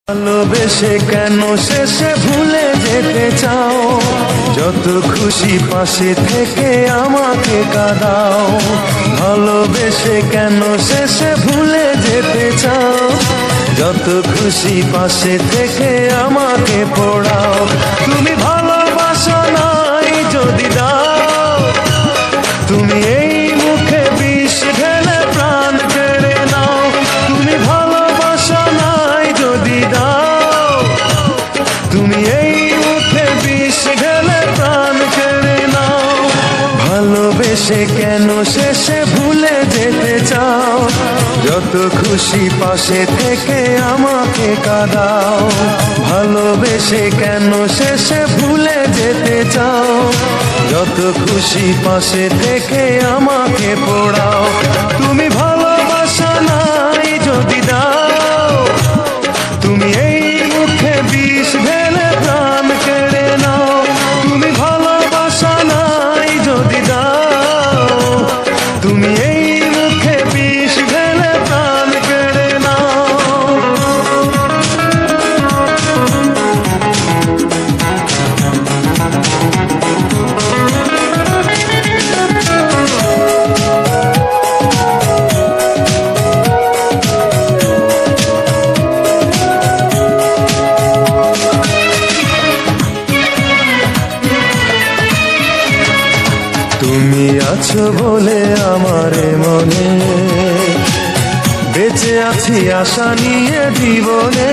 ভালোবেসে কেন শেষে ভুলে যেতে চাও? যত খুশি পাশে থেকে আমাকে কাঁদাও। ভালোবেসে কেন শেষে ভুলে যেতে চাও? যত খুশি পাশে থেকে আমাকে পোড়াও। তুমি ভালোবাসা নাই যদি দাও, তুমি এই মুখে বিষ ঢেলে প্রাণ কেড়ে নাও। তুমি ভালোবাসা নাই যদি দাও, তুমি এই মুখে বিষ ঢেলে প্রাণ কেড়ে নাও। ভালোবেসে কেন শেষে ভুলে যেতে চাও? যত খুশি পাশে থেকে আমাকে কাঁদাও। ভালোবেসে কেন শেষে ভুলে যেতে চাও? যত খুশি পাশে থেকে আমাকে পোড়াও। তুমি ভালোবাসা নাই যদি দাও, তুমি এই মুখে বিষ ঢেলে প্রাণ কেড়ে নাও। তুমি ভালোবাসা নাই যদি দাও, তুমি এই মুখে বিষ ঢেলে প্রাণ কেড়ে নাও। তুমি আছো বলে আমার মনে বেঁচে আছি আশা নিয়ে জীবনে।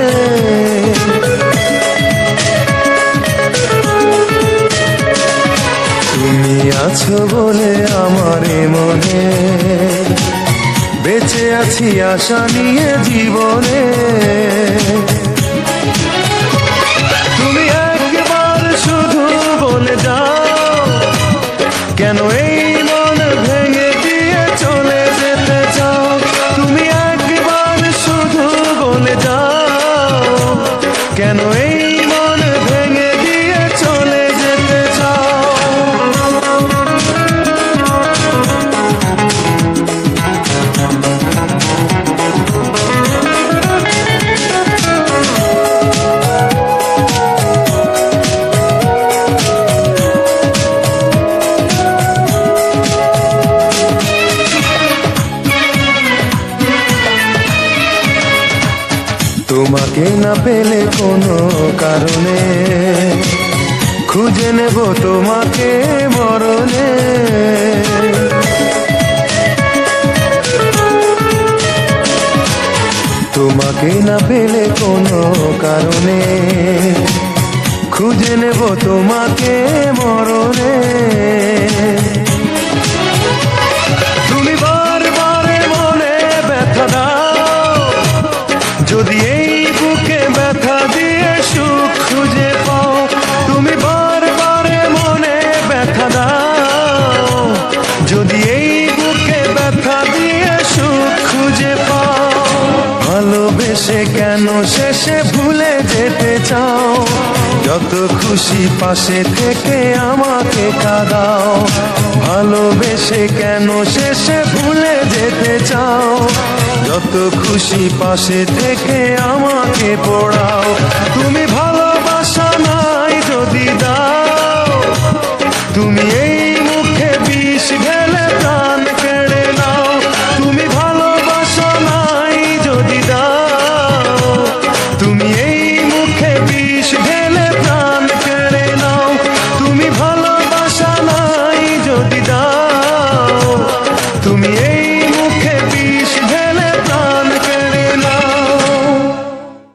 তুমি আছো বলে আমার মনে বেঁচে আছি আশা নিয়ে জীবনে। তুমি একবার শুধু বলে যাও, কেন এই মন ভেঙে দিয়ে চলে যেতে চাও? তুমি একবার শুধু বলে যাও, কেন এই মন ভেঙে দিয়ে চলে যেতে চাও? তোমাকে না পেলে কোনো কারণে খুঁজে নেব তোমাকে মরণে। তোমাকে না পেলে কোনো কারণে খুঁজে নেব তোমাকে মরণে। তুমি বারবার মনে ব্যথা দাও, যদি এই বুকে ব্যথা দিয়ে সুখ খুঁজে পাও। তুমি বারবার মনে ব্যথা দাও, যদি এই বুকে ব্যথা দিয়ে সুখ খুঁজে পাও। ভালোবেসে কেন শেষে ভুলে যেতে চাও? যত খুশি পাশে থেকে আমাকে কাঁদাও। ভালোবেসে কেন শেষে ভুলে যেতে চাও? যত খুশি পাশে থেকে আমাকে পোড়াও।